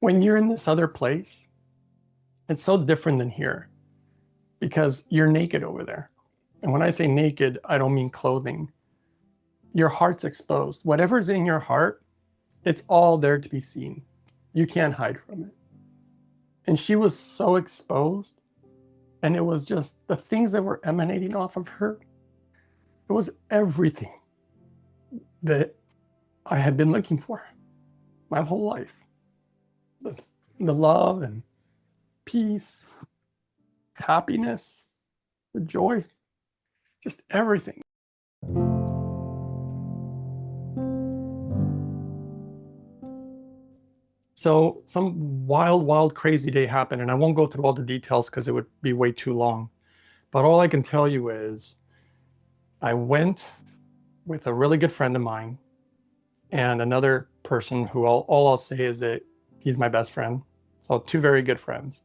when you're in this other place, it's so different than here because you're naked over there. And when I say naked, I don't mean clothing. Your heart's exposed. Whatever's in your heart, it's all there to be seen. You can't hide from it. And she was so exposed, and it was just the things that were emanating off of her. It was everything that I had been looking for my whole life. The love and peace, happiness, the joy, just everything. So some wild, crazy day happened, and I won't go through all the details because it would be way too long. But all I can tell you is I went with a really good friend of mine and another person who all I'll say is that he's my best friend. So two very good friends.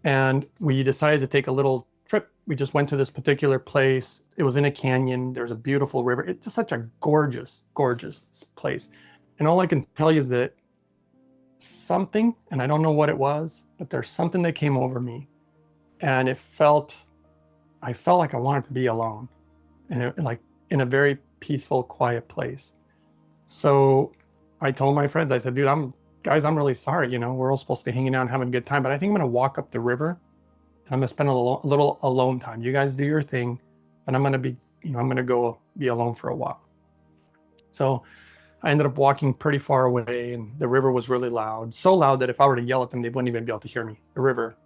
And we decided to take a little trip. We just went to this particular place. It was in a canyon. There's a beautiful river. It's just such a gorgeous, gorgeous place. And all I can tell you is that something, and I don't know what it was, but there's something that came over me. And I felt like I wanted to be alone, and like in a very peaceful, quiet place. So I told my friends, I said, dude, guys, I'm really sorry. We're all supposed to be hanging out and having a good time, but I think I'm going to walk up the river and I'm going to spend a little alone time. You guys do your thing, and I'm going to go be alone for a while. So I ended up walking pretty far away, and the river was really loud. So loud that if I were to yell at them, they wouldn't even be able to hear me. The river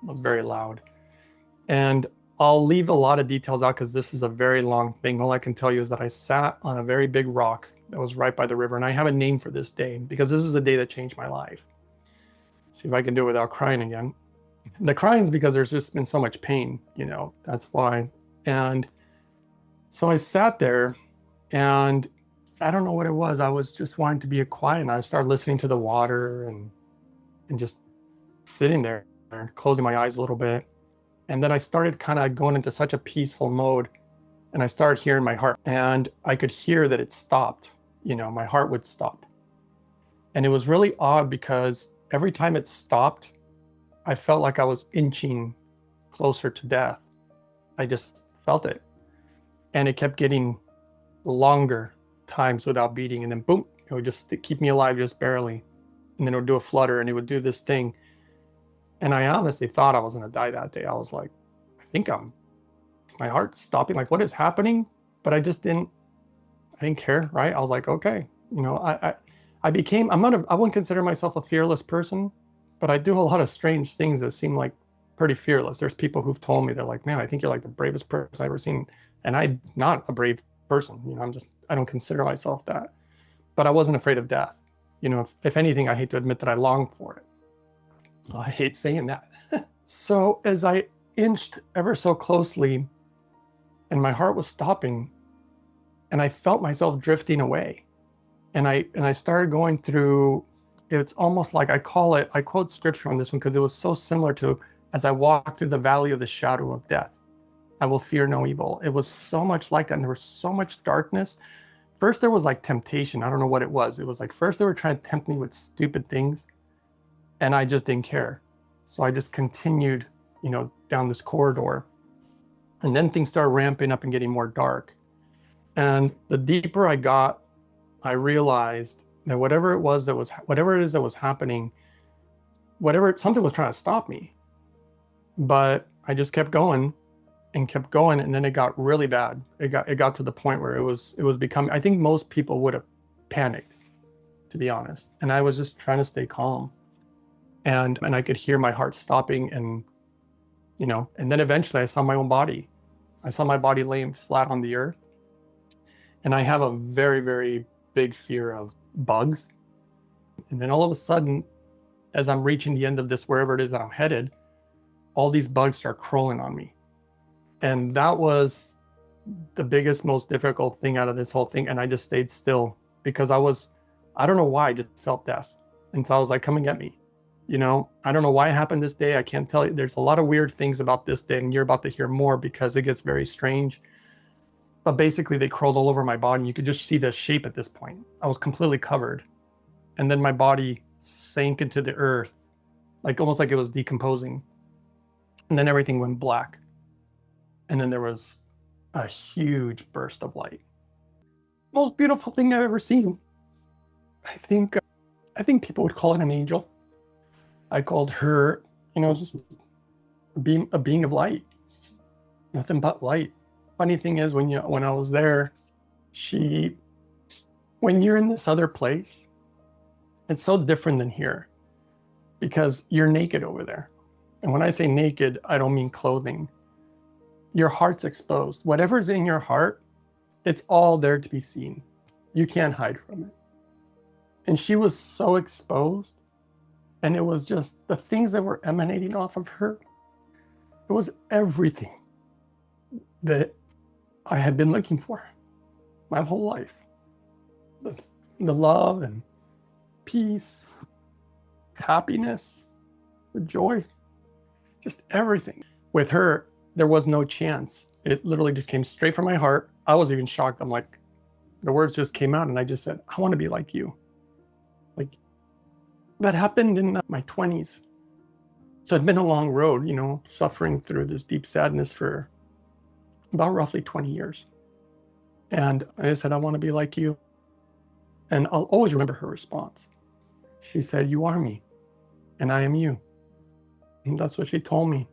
was very loud. And I'll leave a lot of details out because this is a very long thing. All I can tell you is that I sat on a very big rock that was right by the river. And I have a name for this day because this is the day that changed my life. See if I can do it without crying again. The crying is because there's just been so much pain, that's why. And so I sat there, and I don't know what it was. I was just wanting to be quiet, and I started listening to the water and just sitting there and closing my eyes a little bit. And then I started kind of going into such a peaceful mode, and I started hearing my heart, and I could hear that it stopped. My heart would stop. And it was really odd because every time it stopped, I felt like I was inching closer to death. I just felt it. And it kept getting longer times without beating, and then boom, it would just keep me alive just barely. And then it would do a flutter, and it would do this thing. And I honestly thought I was going to die that day. I was like, I think my heart's stopping. Like, what is happening? But I didn't care, right? I was like, okay. I wouldn't consider myself a fearless person, but I do a lot of strange things that seem like pretty fearless. There's people who've told me, they're like, man, I think you're like the bravest person I've ever seen. And I'm not a brave person. I don't consider myself that. But I wasn't afraid of death. If anything, I hate to admit that I longed for it. I hate saying that. So as I inched ever so closely, and my heart was stopping, and I felt myself drifting away, and I started going through. It's almost like I quote scripture on this one because it was so similar to, as I walked through the valley of the shadow of death, I will fear no evil. It was so much like that, and there was so much darkness. First, there was like temptation. I don't know what it was. It was like first they were trying to tempt me with stupid things, and I just didn't care. So I just continued, down this corridor. And then things started ramping up and getting more dark. And the deeper I got, I realized that whatever it is that was happening, something was trying to stop me. But I just kept going, and then it got really bad. It got to the point where it was becoming, I think most people would have panicked, to be honest. And I was just trying to stay calm. And I could hear my heart stopping, and then eventually I saw my own body. I saw my body laying flat on the earth. And I have a very, very big fear of bugs. And then all of a sudden, as I'm reaching the end of this, wherever it is that I'm headed, all these bugs start crawling on me. And that was the biggest, most difficult thing out of this whole thing. And I just stayed still because I don't know why, I just felt death. And so I was like, come and get me. I don't know why it happened this day. I can't tell you. There's a lot of weird things about this day, and you're about to hear more because it gets very strange. But basically, they crawled all over my body, and you could just see the shape at this point. I was completely covered. And then my body sank into the earth, like almost like it was decomposing. And then everything went black. And then there was a huge burst of light. Most beautiful thing I've ever seen. I think people would call it an angel. I called her, just a being of light. Nothing but light. Funny thing is, when I was there, when you're in this other place, it's so different than here because you're naked over there. And when I say naked, I don't mean clothing. Your heart's exposed. Whatever's in your heart, it's all there to be seen. You can't hide from it. And she was so exposed, and it was just the things that were emanating off of her. It was everything that I had been looking for my whole life. The love and peace, happiness, the joy, just everything. With her, there was no chance. It literally just came straight from my heart. I was even shocked. I'm like, the words just came out and I just said, I want to be like you. Like, that happened in my 20s. So it'd been a long road, suffering through this deep sadness for about roughly 20 years. And I just said, I want to be like you. And I'll always remember her response. She said, you are me, and I am you. And that's what she told me.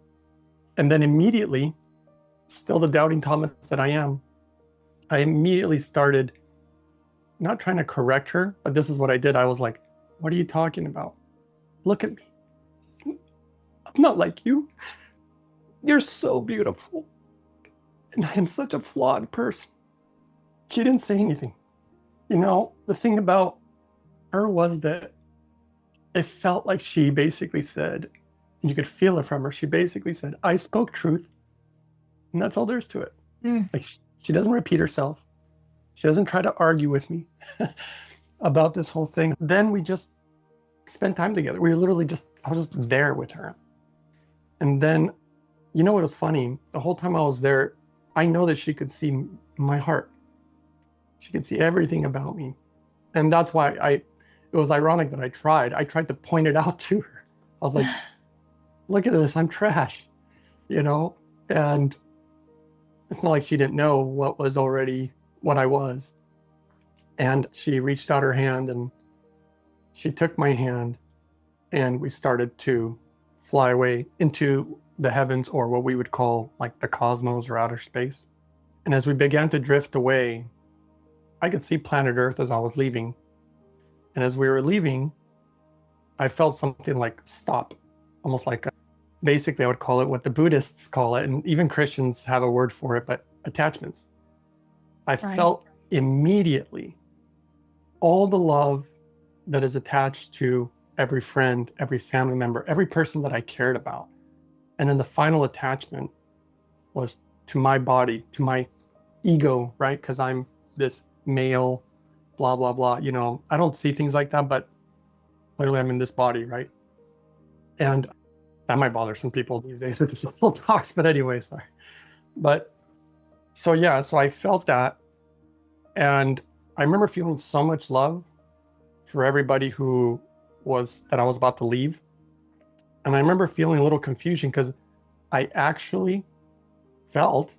And then immediately, still the doubting Thomas that I am, I immediately started not trying to correct her, but this is what I did. I was like, what are you talking about? Look at me. I'm not like you. You're so beautiful. And I am such a flawed person. She didn't say anything. The thing about her was that it felt like she basically said, and you could feel it from her, she basically said, I spoke truth. And that's all there is to it. Like, she doesn't repeat herself. She doesn't try to argue with me about this whole thing. Then we just spent time together. I was just there with her. And then, what was funny? The whole time I was there, I know that she could see my heart. She could see everything about me. And that's why it was ironic that I tried to point it out to her. I was like, look at this, I'm trash, and it's not like she didn't know what I was. And she reached out her hand and she took my hand and we started to fly away into the heavens, or what we would call like the cosmos or outer space. And as we began to drift away, I could see planet Earth as I was leaving. And as we were leaving, I felt something like stop, almost like basically I would call it what the Buddhists call it, and even Christians have a word for it, but attachments. I felt immediately all the love that is attached to every friend, every family member, every person that I cared about. And then the final attachment was to my body, to my ego, right? Because I'm this male, blah, blah, blah. I don't see things like that, but clearly I'm in this body, right? And that might bother some people these days with this whole talks, but anyway, sorry. But so I felt that. And I remember feeling so much love for everybody that I was about to leave. And I remember feeling a little confusion because I actually felt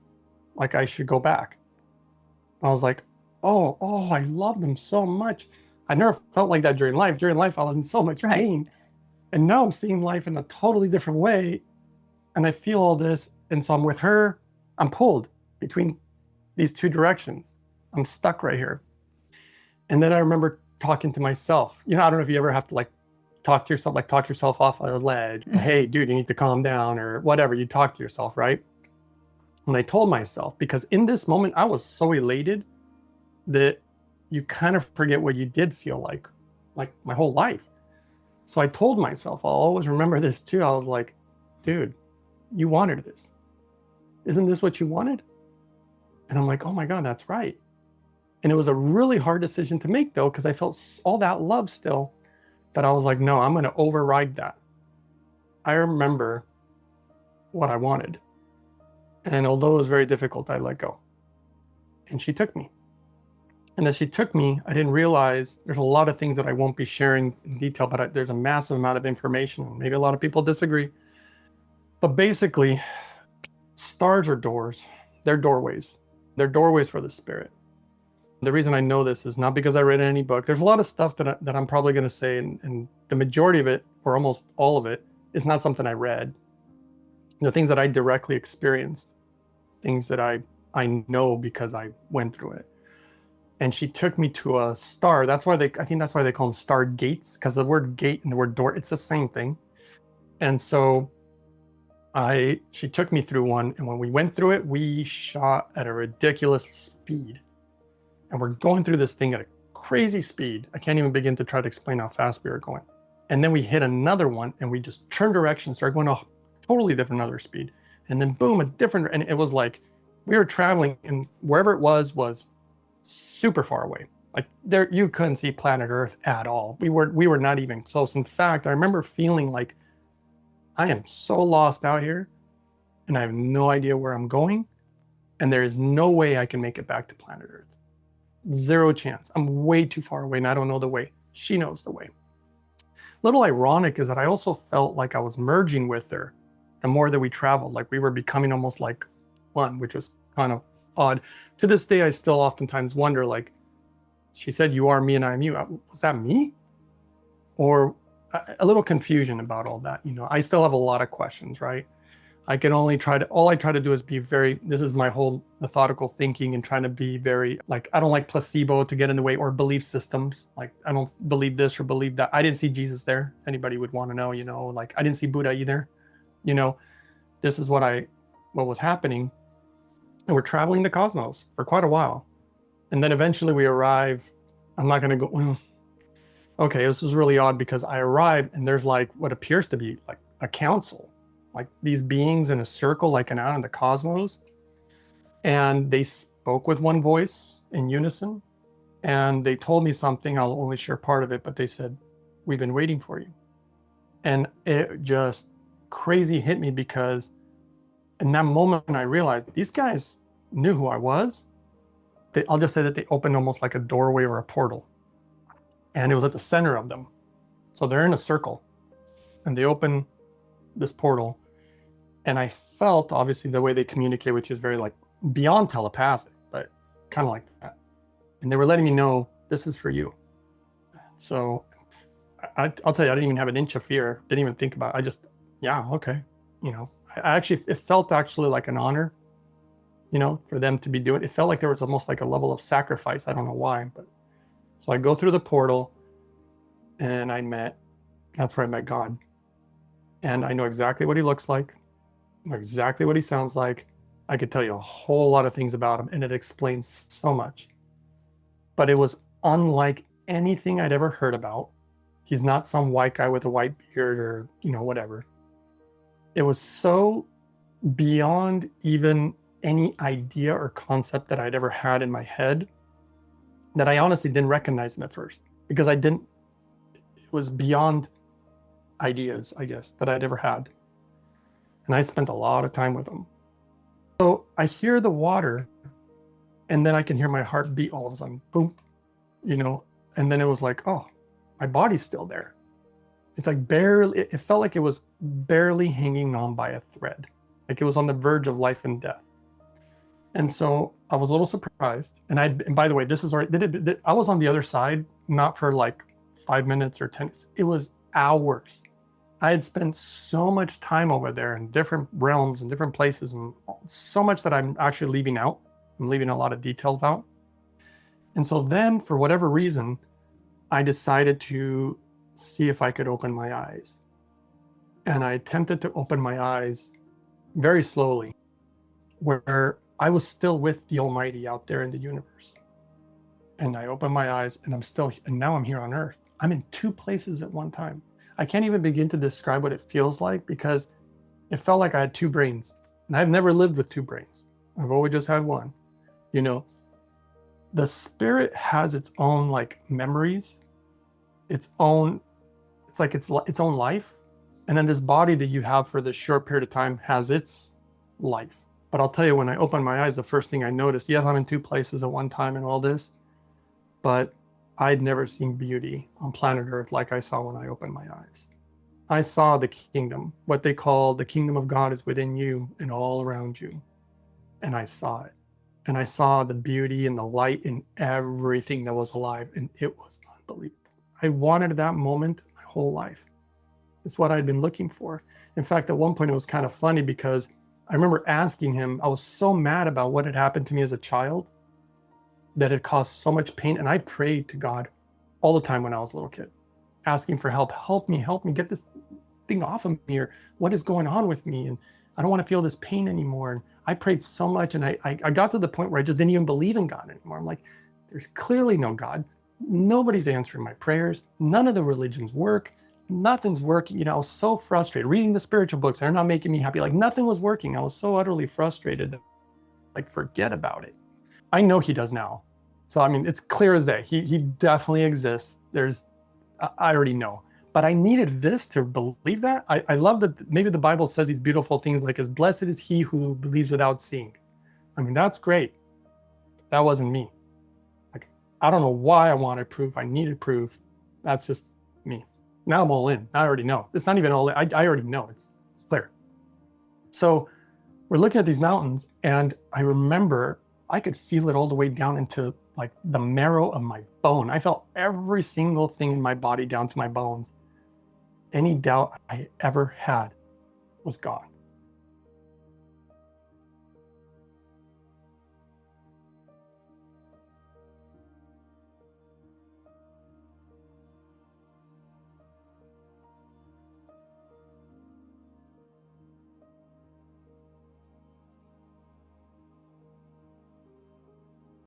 like I should go back. I was like, oh, I love them so much. I never felt like that during life. During life, I was in so much pain. And now I'm seeing life in a totally different way. And I feel all this. And so I'm with her. I'm pulled between these two directions. I'm stuck right here. And then I remember talking to myself. I don't know if you ever have to talk yourself off a ledge. Hey, dude, you need to calm down or whatever. You talk to yourself, right? And I told myself, because in this moment, I was so elated that you kind of forget what you did feel like my whole life. So I told myself, I'll always remember this too. I was like, dude, you wanted this. Isn't this what you wanted? And I'm like, oh my God, that's right. And it was a really hard decision to make though, because I felt all that love still, but I was like, no, I'm going to override that. I remember what I wanted. And although it was very difficult, I let go. And she took me. And as she took me, I didn't realize there's a lot of things that I won't be sharing in detail, but there's a massive amount of information. Maybe a lot of people disagree. But basically, stars are doors. They're doorways. They're doorways for the spirit. The reason I know this is not because I read any book. There's a lot of stuff that I'm probably going to say, and the majority of it, or almost all of it, is not something I read. The things that I directly experienced, things that I know because I went through it. And she took me to a star. I think that's why they call them star gates, because the word gate and the word door, it's the same thing. And so she took me through one, and when we went through it, we shot at a ridiculous speed. And we're going through this thing at a crazy speed. I can't even begin to try to explain how fast we were going. And then we hit another one, and we just turned direction, started going a totally different other speed. And then boom, and it was like we were traveling, and wherever it was super far away. Like there, you couldn't see planet Earth at all. We were not even close. In fact, I remember feeling like I am so lost out here, and I have no idea where I'm going, and there is no way I can make it back to planet Earth. Zero chance. I'm way too far away, and I don't know the way. She knows the way. Little ironic is that I also felt like I was merging with her the more that we traveled. Like we were becoming almost like one, which was kind of odd. To this day, I still oftentimes wonder, like, she said, "You are me and I am you." Was that me? Or a little confusion about all that. You know, I still have a lot of questions, right? All I try to do is be very, this is my whole methodical thinking and trying to be very, like, I don't like placebo to get in the way, or belief systems. Like, I don't believe this or believe that. I didn't see Jesus there. Anybody would want to know, you know, like I didn't see Buddha either. You know, this is what was happening. And we're traveling the cosmos for quite a while. And then eventually we arrive. I'm not going to go, okay, this is really odd, because I arrived and there's like what appears to be like a council, like these beings in a circle, like out in the cosmos. And they spoke with one voice in unison. And they told me something. I'll only share part of it, but they said, "We've been waiting for you." And it just crazy hit me, because in that moment I realized these guys knew who I was. I'll just say that they opened almost like a doorway or a portal. And it was at the center of them. So they're in a circle and they open this portal. And I felt, obviously, the way they communicate with you is very like beyond telepathic, but kind of like that. And they were letting me know, this is for you. So I'll tell you, I didn't even have an inch of fear. Didn't even think about it. I just, yeah, okay. You know, it felt actually like an honor, you know, for them to be doing it. It felt like there was almost like a level of sacrifice. I don't know why, but so I go through the portal, and that's where I met God. And I know exactly what he looks like, I know exactly what he sounds like. I could tell you a whole lot of things about him, and it explains so much. But it was unlike anything I'd ever heard about. He's not some white guy with a white beard or, you know, whatever. It was so beyond even any idea or concept that I'd ever had in my head, that I honestly didn't recognize him at first, because it was beyond ideas, I guess, that I'd ever had. And I spent a lot of time with him. So I hear the water, and then I can hear my heart beat all of a sudden, boom, you know, and then it was like, oh, my body's still there. It's like it felt like it was barely hanging on by a thread. Like it was on the verge of life and death. And so I was a little surprised. And by the way, this is already, I was on the other side, not for like 5 minutes or 10 minutes. It was hours. I had spent so much time over there in different realms and different places, and so much that I'm actually leaving out. I'm leaving a lot of details out. And so then, for whatever reason, I decided to see if I could open my eyes. And I attempted to open my eyes very slowly, where I was still with the Almighty out there in the universe. And I opened my eyes, and now I'm here on Earth. I'm in two places at one time. I can't even begin to describe what it feels like, because it felt like I had two brains. And I've never lived with two brains. I've always just had one. You know, the spirit has its own like memories, it's own life. And then this body that you have for this short period of time has its life. But I'll tell you, when I opened my eyes, the first thing I noticed, yes, I'm in two places at one time and all this, but I'd never seen beauty on planet Earth like I saw when I opened my eyes. I saw the kingdom, what they call the kingdom of God is within you and all around you. And I saw it. And I saw the beauty and the light in everything that was alive. And it was unbelievable. I wanted that moment my whole life. It's what I'd been looking for. In fact, at one point it was kind of funny because I remember asking him, I was so mad about what had happened to me as a child that it caused so much pain. And I prayed to God all the time when I was a little kid, asking for help. Help me, get this thing off of me, or what is going on with me? And I don't want to feel this pain anymore. And I prayed so much, and I got to the point where I just didn't even believe in God anymore. I'm like, there's clearly no God. Nobody's answering my prayers. None of the religions work. Nothing's working. You know, I was so frustrated. Reading the spiritual books, they're not making me happy. Like nothing was working. I was so utterly frustrated that like forget about it. I know he does now. So I mean, it's clear as day. He definitely exists. I already know. But I needed this to believe that. I love that maybe the Bible says these beautiful things like, as blessed is he who believes without seeing. I mean, that's great. That wasn't me. Like, I don't know why I wanted proof. I needed proof. That's just me. Now I'm all in. I already know. It's not even all in. I already know. It's clear. So we're looking at these mountains, and I remember I could feel it all the way down into like the marrow of my bone. I felt every single thing in my body down to my bones. Any doubt I ever had was gone.